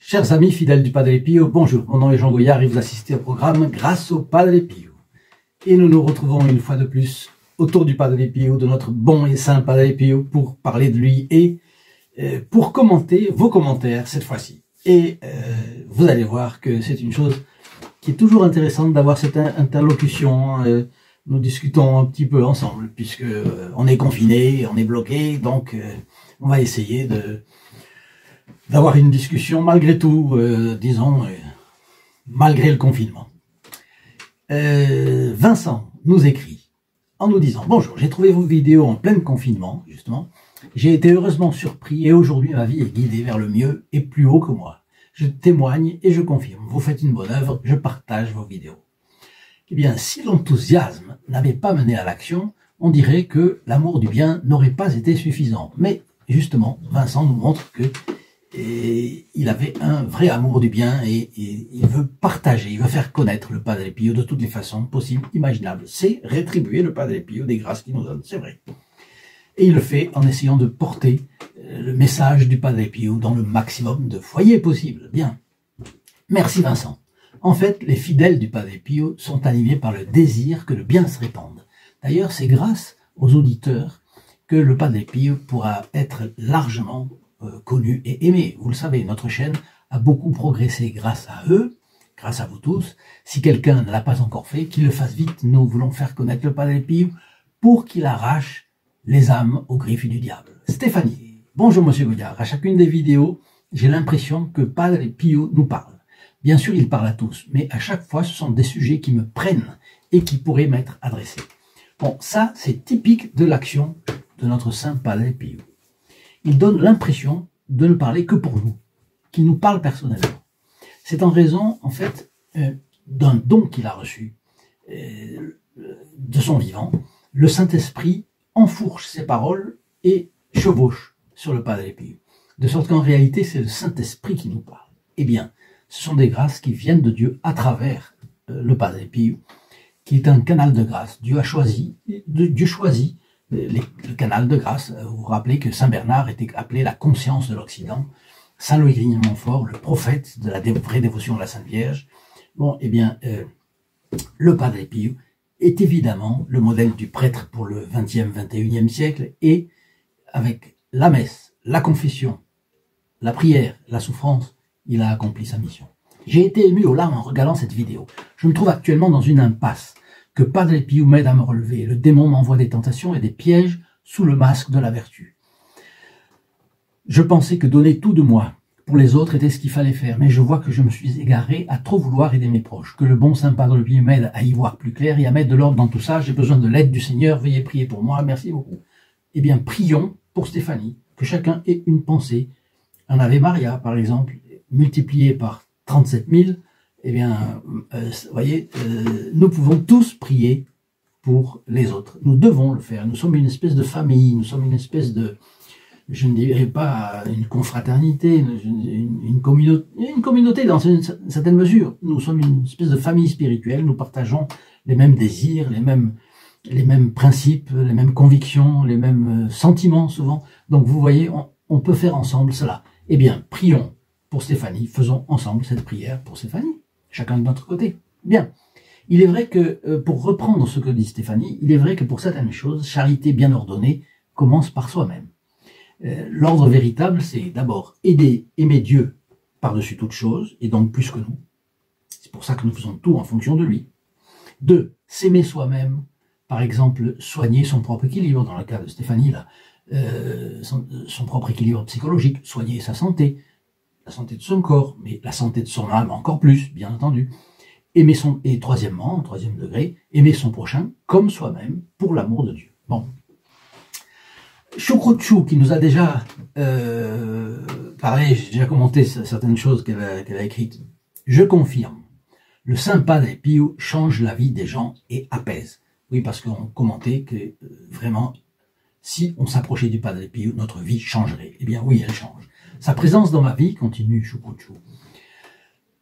Chers amis fidèles du Padre Pio, bonjour, mon nom est Jean Goyard et vous assistez au programme grâce au Padre Pio. Et nous nous retrouvons une fois de plus autour du Padre Pio, de notre bon et saint Padre Pio, pour parler de lui et pour commenter vos commentaires cette fois-ci. Et vous allez voir que c'est une chose qui est toujours intéressante d'avoir cette interlocution. Nous discutons un petit peu ensemble, puisque on est confinés, on est bloqués, donc on va essayer d'avoir une discussion malgré tout, disons, malgré le confinement. Vincent nous écrit en nous disant « Bonjour, j'ai trouvé vos vidéos en plein confinement, justement. J'ai été heureusement surpris et aujourd'hui ma vie est guidée vers le mieux et plus haut que moi. Je témoigne et je confirme. Vous faites une bonne œuvre, je partage vos vidéos. » Eh bien, si l'enthousiasme n'avait pas mené à l'action, on dirait que l'amour du bien n'aurait pas été suffisant. Mais justement, Vincent nous montre que il avait un vrai amour du bien et il veut partager, il veut faire connaître le Padre Pio de toutes les façons possibles, imaginables. C'est rétribuer le Padre Pio des grâces qu'il nous donne, c'est vrai. Et il le fait en essayant de porter le message du Padre Pio dans le maximum de foyers possible. Bien. Merci Vincent. En fait, les fidèles du Padre Pio sont animés par le désir que le bien se répande. D'ailleurs, c'est grâce aux auditeurs que le Padre Pio pourra être largement connu et aimé. Vous le savez, notre chaîne a beaucoup progressé grâce à eux, grâce à vous tous. Si quelqu'un ne l'a pas encore fait, qu'il le fasse vite. Nous voulons faire connaître le Padre Pio pour qu'il arrache les âmes aux griffes du diable. Stéphanie, bonjour Monsieur Goyard. À chacune des vidéos, j'ai l'impression que Padre Pio nous parle. Bien sûr, il parle à tous, mais à chaque fois, ce sont des sujets qui me prennent et qui pourraient m'être adressés. Bon, ça, c'est typique de l'action de notre saint Padre Pio. Il donne l'impression de ne parler que pour nous, qu'il nous parle personnellement. C'est en raison, en fait, d'un don qu'il a reçu de son vivant. Le Saint-Esprit enfourche ses paroles et chevauche sur le Padre Pio. De sorte qu'en réalité, c'est le Saint-Esprit qui nous parle. Eh bien, ce sont des grâces qui viennent de Dieu à travers le Padre Pio, qui est un canal de grâce. Dieu choisit le canal de grâce. Vous vous rappelez que Saint Bernard était appelé la conscience de l'Occident, Saint Louis Grigny-Montfort, le prophète de la vraie dévotion de la Sainte Vierge. Bon, eh bien, le Padre Pio est évidemment le modèle du prêtre pour le XXe, XXIe siècle, et avec la messe, la confession, la prière, la souffrance, il a accompli sa mission. J'ai été ému aux larmes en regardant cette vidéo. Je me trouve actuellement dans une impasse. Que Padre Pio m'aide à me relever. Le démon m'envoie des tentations et des pièges sous le masque de la vertu. Je pensais que donner tout de moi pour les autres était ce qu'il fallait faire, mais je vois que je me suis égaré à trop vouloir aider mes proches. Que le bon saint Padre Pio m'aide à y voir plus clair et à mettre de l'ordre dans tout ça. J'ai besoin de l'aide du Seigneur. Veuillez prier pour moi. Merci beaucoup. Eh bien, prions pour Stéphanie. Que chacun ait une pensée. Un Ave Maria, par exemple, multiplié par 37 000. Eh bien, voyez, nous pouvons tous prier pour les autres. Nous devons le faire. Nous sommes une espèce de famille, nous sommes une espèce de, je ne dirais pas une confraternité, une communauté dans une certaine mesure. Nous sommes une espèce de famille spirituelle, nous partageons les mêmes désirs, les mêmes principes, les mêmes convictions, les mêmes sentiments souvent. Donc vous voyez, on peut faire ensemble cela. Eh bien, prions pour Stéphanie, faisons ensemble cette prière pour Stéphanie. Chacun de notre côté. Bien. Il est vrai que, pour reprendre ce que dit Stéphanie, il est vrai que pour certaines choses, charité bien ordonnée commence par soi-même. L'ordre véritable, c'est d'abord aimer Dieu par-dessus toute chose, et donc plus que nous. C'est pour ça que nous faisons tout en fonction de lui. 2. S'aimer soi-même. Par exemple, soigner son propre équilibre, dans le cas de Stéphanie, là, son propre équilibre psychologique, soigner sa santé, la santé de son corps, mais la santé de son âme encore plus, bien entendu. Et troisièmement, en troisième degré, aimer son prochain comme soi-même pour l'amour de Dieu. Bon. Choucroutchou, qui nous a déjà parlé, j'ai déjà commenté certaines choses qu'elle a écrites. Je confirme, le saint Padre Pio change la vie des gens et apaise. Oui, parce qu'on commentait que vraiment, si on s'approchait du Padre Pio, notre vie changerait. Eh bien oui, elle change. Sa présence dans ma vie, continue Choucroutchou,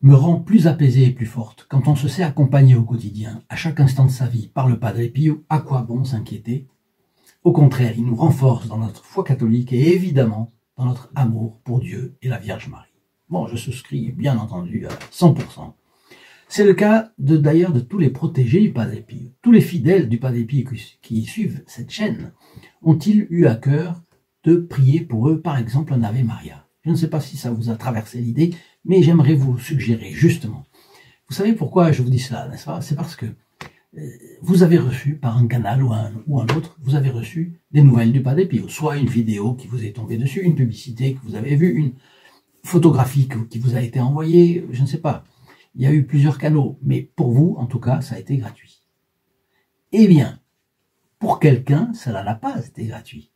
me rend plus apaisée et plus forte. Quand on se sait accompagner au quotidien, à chaque instant de sa vie, par le Padre Pio, à quoi bon s'inquiéter? Au contraire, il nous renforce dans notre foi catholique et évidemment dans notre amour pour Dieu et la Vierge Marie. Bon, je souscris bien entendu à 100%. C'est le cas d'ailleurs de tous les protégés du Padre Pio. Tous les fidèles du Padre Pio qui suivent cette chaîne ont-ils eu à cœur de prier pour eux, par exemple, un Ave Maria. Je ne sais pas si ça vous a traversé l'idée, mais j'aimerais vous suggérer justement. Vous savez pourquoi je vous dis cela, n'est-ce pas? C'est parce que vous avez reçu par un canal ou un autre, vous avez reçu des nouvelles du Padre Pio, soit une vidéo qui vous est tombée dessus, une publicité que vous avez vue, une photographie qui vous a été envoyée, je ne sais pas. Il y a eu plusieurs canaux, mais pour vous, en tout cas, ça a été gratuit. Eh bien, pour quelqu'un, cela n'a pas été gratuit.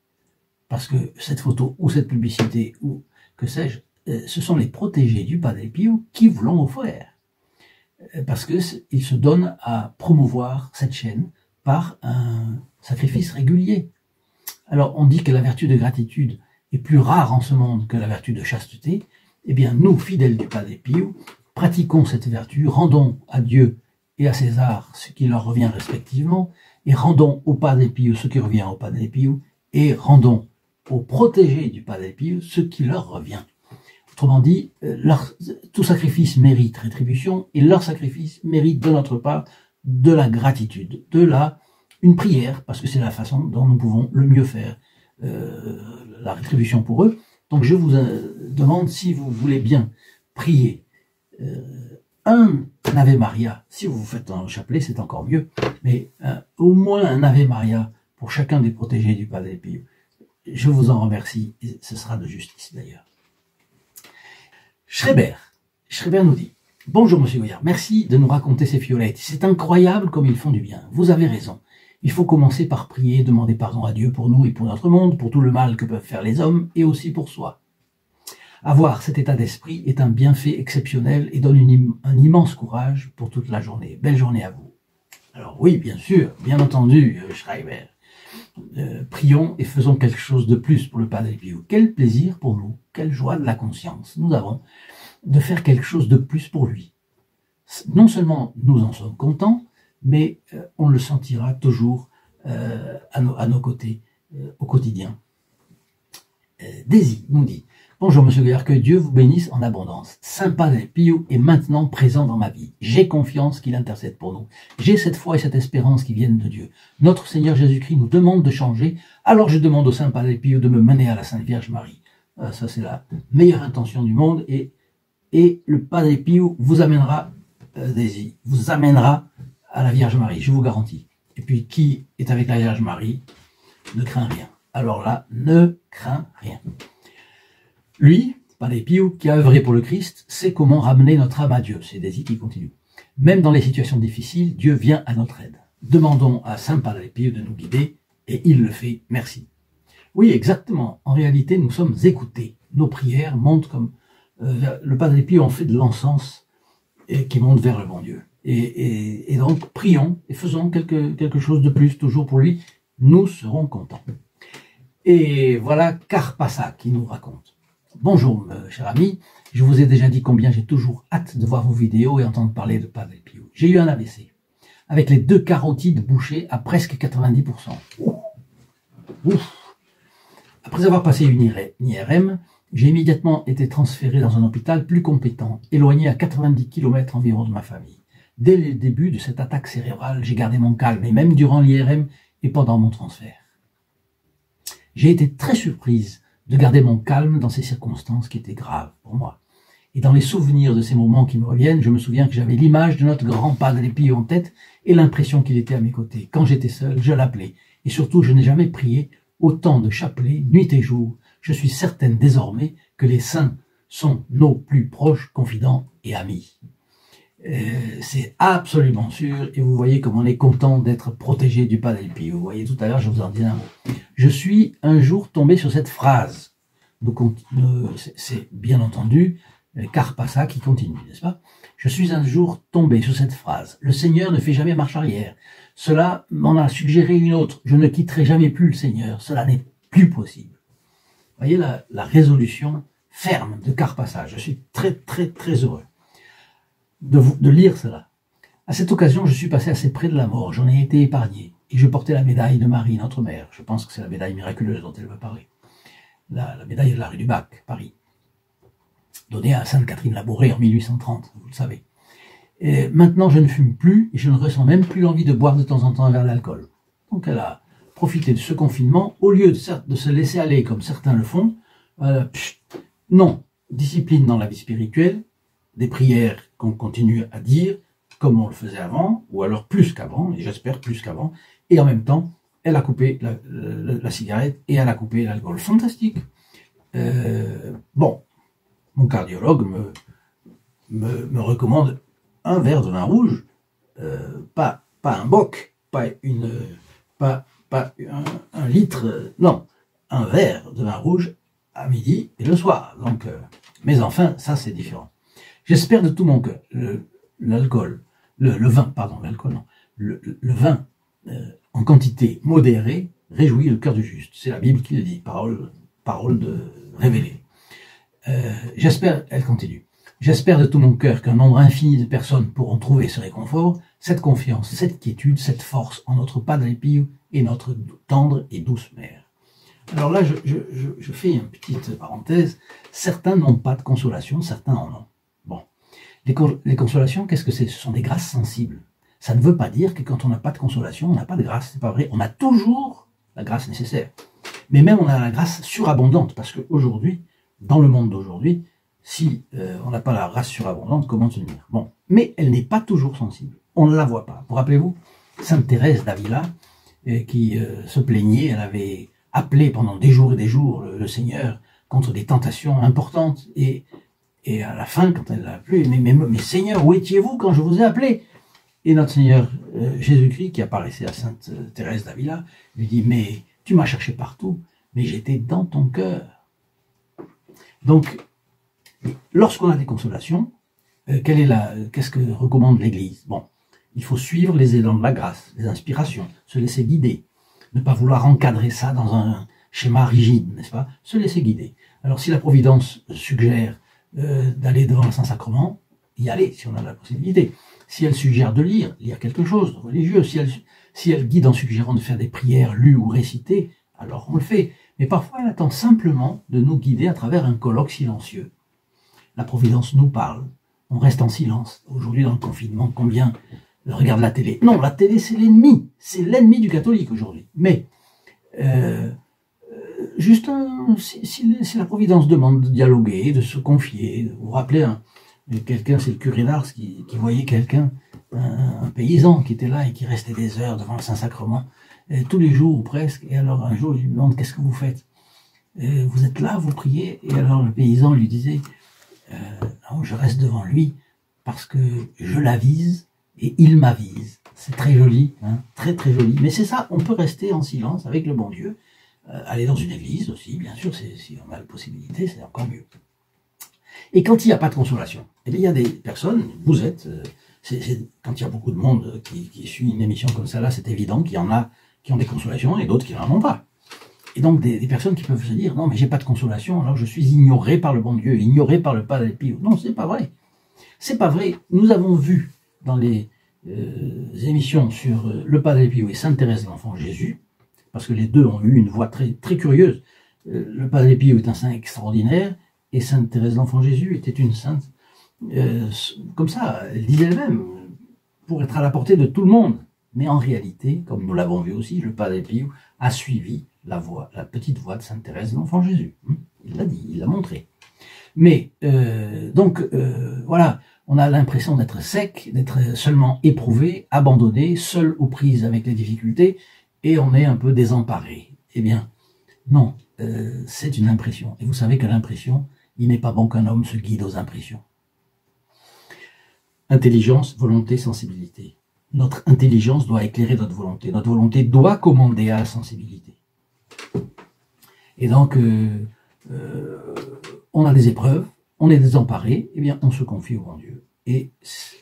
Parce que cette photo ou cette publicité ou que sais-je, ce sont les protégés du Padre Pio qui vous l'ont offert. Parce qu'ils se donnent à promouvoir cette chaîne par un sacrifice régulier. Alors, on dit que la vertu de gratitude est plus rare en ce monde que la vertu de chasteté. Eh bien, nous, fidèles du Padre Pio, pratiquons cette vertu, rendons à Dieu et à César ce qui leur revient respectivement, et rendons au Padre Pio ce qui revient au Padre Pio, et rendons aux protégés du Padre Pio ce qui leur revient. Autrement dit, tout sacrifice mérite rétribution, et leur sacrifice mérite de notre part de la gratitude, une prière, parce que c'est la façon dont nous pouvons le mieux faire la rétribution pour eux. Donc je vous demande si vous voulez bien prier un Ave Maria. Si vous vous faites un chapelet, c'est encore mieux, mais au moins un Ave Maria pour chacun des protégés du Padre Pio. Je vous en remercie, et ce sera de justice d'ailleurs. Schreiber nous dit « Bonjour Monsieur Goyard, merci de nous raconter ces fiolettes. C'est incroyable comme ils font du bien. Vous avez raison. Il faut commencer par prier, demander pardon à Dieu pour nous et pour notre monde, pour tout le mal que peuvent faire les hommes et aussi pour soi. Avoir cet état d'esprit est un bienfait exceptionnel et donne un immense courage pour toute la journée. Belle journée à vous. » Alors oui, bien sûr, bien entendu, Schreiber. Prions et faisons quelque chose de plus pour le Padre Pio. Quel plaisir pour nous, quelle joie de la conscience nous avons de faire quelque chose de plus pour lui. Non seulement nous en sommes contents, mais on le sentira toujours à nos côtés au quotidien. Daisy nous dit « Bonjour Monsieur Goyard, que Dieu vous bénisse en abondance. Saint Padre Pio est maintenant présent dans ma vie. J'ai confiance qu'il intercède pour nous. J'ai cette foi et cette espérance qui viennent de Dieu. Notre Seigneur Jésus-Christ nous demande de changer, alors je demande au Saint Padre Pio de me mener à la Sainte Vierge Marie. » Ça c'est la meilleure intention du monde, et le Padre Pio vous amènera, Daisy, vous amènera à la Vierge Marie, je vous garantis. Et puis qui est avec la Vierge Marie ne craint rien. Alors là, ne craint rien. Lui, Padre Pio, qui a œuvré pour le Christ, sait comment ramener notre âme à Dieu. C'est Daisy qui continue. Même dans les situations difficiles, Dieu vient à notre aide. Demandons à Saint Padre Pio de nous guider, et il le fait. Merci. Oui, exactement. En réalité, nous sommes écoutés. Nos prières montent comme le Padre Pio en fait de l'encens qui monte vers le bon Dieu. Et donc, prions et faisons quelque chose de plus toujours pour lui. Nous serons contents. Et voilà Carpassa qui nous raconte. Bonjour, cher ami. Je vous ai déjà dit combien j'ai toujours hâte de voir vos vidéos et entendre parler de Padre Pio. J'ai eu un AVC, avec les 2 carotides bouchées à presque 90%. Ouf. Après avoir passé une IRM, j'ai immédiatement été transféré dans un hôpital plus compétent, éloigné à 90 km environ de ma famille. Dès le début de cette attaque cérébrale, j'ai gardé mon calme, et même durant l'IRM et pendant mon transfert. J'ai été très surprise de garder mon calme dans ces circonstances qui étaient graves pour moi. Et dans les souvenirs de ces moments qui me reviennent, je me souviens que j'avais l'image de notre grand Padre Pio en tête et l'impression qu'il était à mes côtés. Quand j'étais seul, je l'appelais. Et surtout, je n'ai jamais prié autant de chapelets, nuit et jour. Je suis certaine désormais que les saints sont nos plus proches confidents et amis. C'est absolument sûr, et vous voyez comme on est content d'être protégé du Padre Pio. Vous voyez, tout à l'heure, je vous en disais un mot. Je suis un jour tombé sur cette phrase. C'est bien entendu Carpassa qui continue, n'est-ce pas? Je suis un jour tombé sur cette phrase. Le Seigneur ne fait jamais marche arrière. Cela m'en a suggéré une autre. Je ne quitterai jamais plus le Seigneur. Cela n'est plus possible. Vous voyez la résolution ferme de Carpassa. Je suis très, très, très heureux de lire cela. À cette occasion, je suis passé assez près de la mort. J'en ai été épargné. Et je portais la médaille de Marie, notre mère. Je pense que c'est la médaille miraculeuse dont elle veut parler. La médaille de la rue du Bac, Paris. donné à Sainte Catherine Labouré en 1830, vous le savez. Et maintenant, je ne fume plus et je ne ressens même plus l'envie de boire de temps en temps un verre d'alcool. Donc elle a profité de ce confinement, au lieu de se laisser aller comme certains le font, non, discipline dans la vie spirituelle, des prières qu'on continue à dire, comme on le faisait avant, ou alors plus qu'avant, et j'espère plus qu'avant, et en même temps, elle a coupé la cigarette et elle a coupé l'alcool. Fantastique. Bon, mon cardiologue me recommande un verre de vin rouge, pas un boc, pas un litre, non, un verre de vin rouge à midi et le soir. Donc, mais enfin, ça c'est différent. J'espère de tout mon cœur, le vin en quantité modérée réjouit le cœur du juste. C'est la Bible qui le dit, parole de révélée. J'espère, elle continue. J'espère de tout mon cœur qu'un nombre infini de personnes pourront trouver ce réconfort, cette confiance, cette quiétude, cette force en notre Padre Pio et notre tendre et douce mère. Alors là, je fais une petite parenthèse. Certains n'ont pas de consolation, certains en ont. Bon. Les consolations, qu'est-ce que c'est? Ce sont des grâces sensibles. Ça ne veut pas dire que quand on n'a pas de consolation, on n'a pas de grâce. C'est pas vrai. On a toujours la grâce nécessaire. Mais même on a la grâce surabondante, parce qu'aujourd'hui, dans le monde d'aujourd'hui, si on n'a pas la grâce surabondante, comment tenir? Bon, mais elle n'est pas toujours sensible. On ne la voit pas. Vous rappelez-vous, Sainte Thérèse d'Avila, qui se plaignait, elle avait appelé pendant des jours et des jours le Seigneur contre des tentations importantes, et à la fin, quand elle l'a appelé, mais Seigneur, où étiez-vous quand je vous ai appelé? Et notre Seigneur Jésus-Christ, qui apparaissait à Sainte Thérèse d'Avila, lui dit, mais tu m'as cherché partout, mais j'étais dans ton cœur. Donc, lorsqu'on a des consolations, qu'est-ce que recommande l'Église? Bon, il faut suivre les élans de la grâce, les inspirations, se laisser guider, ne pas vouloir encadrer ça dans un schéma rigide, n'est-ce pas? Se laisser guider. Alors, si la Providence suggère d'aller devant le Saint-Sacrement, y aller, si on a la possibilité. Si elle suggère de lire quelque chose de religieux, si elle guide en suggérant de faire des prières lues ou récitées, alors on le fait. Mais parfois, elle attend simplement de nous guider à travers un colloque silencieux. La Providence nous parle, on reste en silence. Aujourd'hui, dans le confinement, combien regardent la télé? Non, la télé, c'est l'ennemi du catholique aujourd'hui. Mais, si la Providence demande de dialoguer, de se confier, de vous rappeler quelqu'un, c'est le curé d'Ars qui voyait quelqu'un, un paysan qui était là et qui restait des heures devant le Saint-Sacrement, tous les jours ou presque, et alors un jour il lui demande, qu'est-ce que vous faites? Vous êtes là, vous priez? Et alors le paysan lui disait, non, je reste devant lui parce que je l'avise et il m'avise. C'est très joli, hein, très très joli, mais c'est ça, on peut rester en silence avec le bon Dieu, aller dans une église aussi, bien sûr, si on a la possibilité, c'est encore mieux. Et quand il n'y a pas de consolation, eh bien, il y a des personnes, vous êtes, quand il y a beaucoup de monde qui suit une émission comme ça, là, c'est évident qu'il y en a qui ont des consolations et d'autres qui n'en ont pas. Et donc, des personnes qui peuvent se dire, non, mais j'ai pas de consolation, alors je suis ignoré par le bon Dieu, ignoré par le Padre Pio. Non, c'est pas vrai. C'est pas vrai. Nous avons vu dans les émissions sur le Padre Pio et Sainte Thérèse de l'Enfant Jésus, parce que les deux ont eu une voix très, très curieuse. Le Padre Pio est un saint extraordinaire, et Sainte Thérèse de l'Enfant Jésus était une sainte, comme ça, elle disait elle-même, pour être à la portée de tout le monde. Mais en réalité, comme nous l'avons vu aussi, le Padre Pio a suivi la petite voix de Sainte Thérèse de l'Enfant Jésus. Il l'a dit, il l'a montré. Mais, voilà, on a l'impression d'être sec, d'être seulement éprouvé, abandonné, seul aux prises avec les difficultés, et on est un peu désemparé. Eh bien, non, c'est une impression. Et vous savez que l'impression, il n'est pas bon qu'un homme se guide aux impressions. Intelligence, volonté, sensibilité. Notre intelligence doit éclairer notre volonté. Notre volonté doit commander à la sensibilité. Et donc, on a des épreuves, on est désemparé, eh bien, on se confie au bon Dieu. Et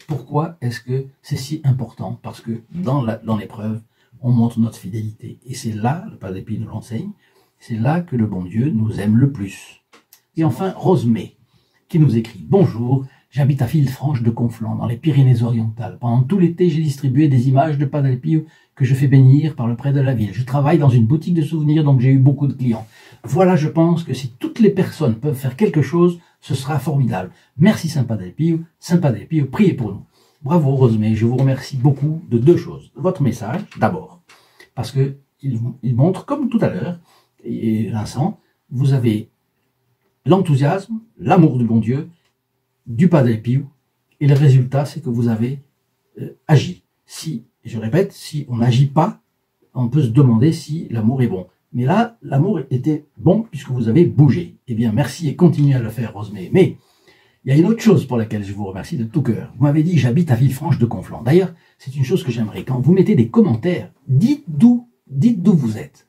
pourquoi est-ce que c'est si important? Parce que dans l'épreuve, on montre notre fidélité. Et c'est là, le Padre Pio nous l'enseigne, c'est là que le bon Dieu nous aime le plus. Et enfin, Rosemée, qui nous écrit « Bonjour, j'habite à Villefranche de Conflans, dans les Pyrénées-Orientales. Pendant tout l'été, j'ai distribué des images de Padre Pio que je fais bénir par le prêtre de la ville. Je travaille dans une boutique de souvenirs, donc j'ai eu beaucoup de clients. Voilà, je pense que si toutes les personnes peuvent faire quelque chose, Ce sera formidable. Merci Saint Padre Pio, priez pour nous. Bravo Rosemée, je vous remercie beaucoup de deux choses. Votre message, d'abord, parce que il montre, comme tout à l'heure, et Vincent, vous avez l'enthousiasme, l'amour du bon Dieu, du Padre Pio, et le résultat, c'est que vous avez agi. Si, je répète, si on n'agit pas, on peut se demander si l'amour est bon. Mais là, l'amour était bon puisque vous avez bougé. Eh bien, merci et continuez à le faire, Rosemée. Mais il y a une autre chose pour laquelle je vous remercie de tout cœur. Vous m'avez dit, j'habite à Villefranche de Conflans. D'ailleurs, c'est une chose que j'aimerais. Quand vous mettez des commentaires, dites d'où vous êtes.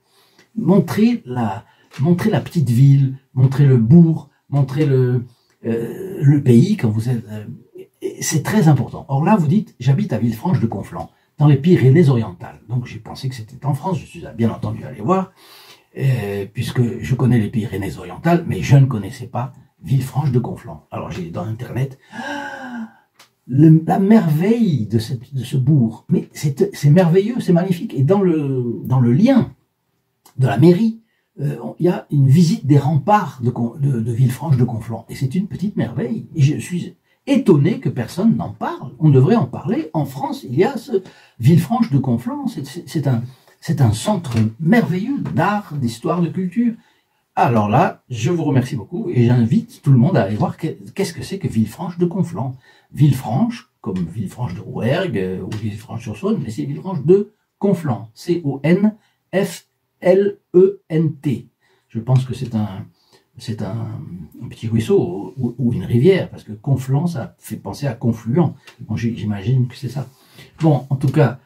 Montrez la petite ville, montrez le bourg, montrez le pays quand vous êtes. C'est très important. Or là, vous dites, j'habite à Villefranche de Conflans, dans les Pyrénées-Orientales. Donc j'ai pensé que c'était en France. Je suis bien entendu allé voir, puisque je connais les Pyrénées-Orientales, mais je ne connaissais pas Villefranche de Conflans. Alors j'ai dans Internet la merveille de ce bourg. Mais c'est merveilleux, c'est magnifique. Et dans le lien de la mairie, il y a une visite des remparts de Villefranche de Conflans. Et c'est une petite merveille. Et je suis étonné que personne n'en parle. On devrait en parler. En France, il y a ce Villefranche de Conflans. C'est un centre merveilleux d'art, d'histoire, de culture. Alors là, je vous remercie beaucoup et j'invite tout le monde à aller voir qu'est-ce que c'est que Villefranche de Conflans. Villefranche, comme Villefranche de Rouergue ou Villefranche-sur-Saône, mais c'est Villefranche de Conflans. C-O-N-F-L-E-N-T. Je pense que c'est un petit ruisseau ou une rivière, parce que Conflans, ça fait penser à confluent. Bon, j'imagine que c'est ça. Bon, en tout cas,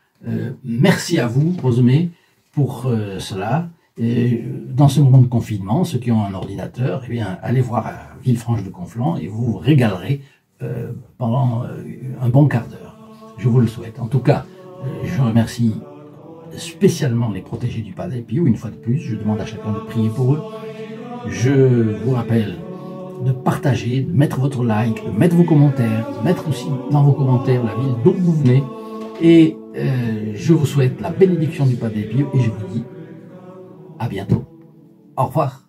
merci à vous, Rosemée, pour cela. Et dans ce moment de confinement, ceux qui ont un ordinateur, eh bien, allez voir à Villefranche de Conflans et vous vous régalerez pendant un bon quart d'heure. Je vous le souhaite. En tout cas, je remercie spécialement les protégés du Padre Pio. Une fois de plus, je demande à chacun de prier pour eux. Je vous rappelle de partager, de mettre votre like, de mettre vos commentaires, de mettre aussi dans vos commentaires la ville d'où vous venez. Et je vous souhaite la bénédiction du Padre Pio et je vous dis à bientôt. Au revoir.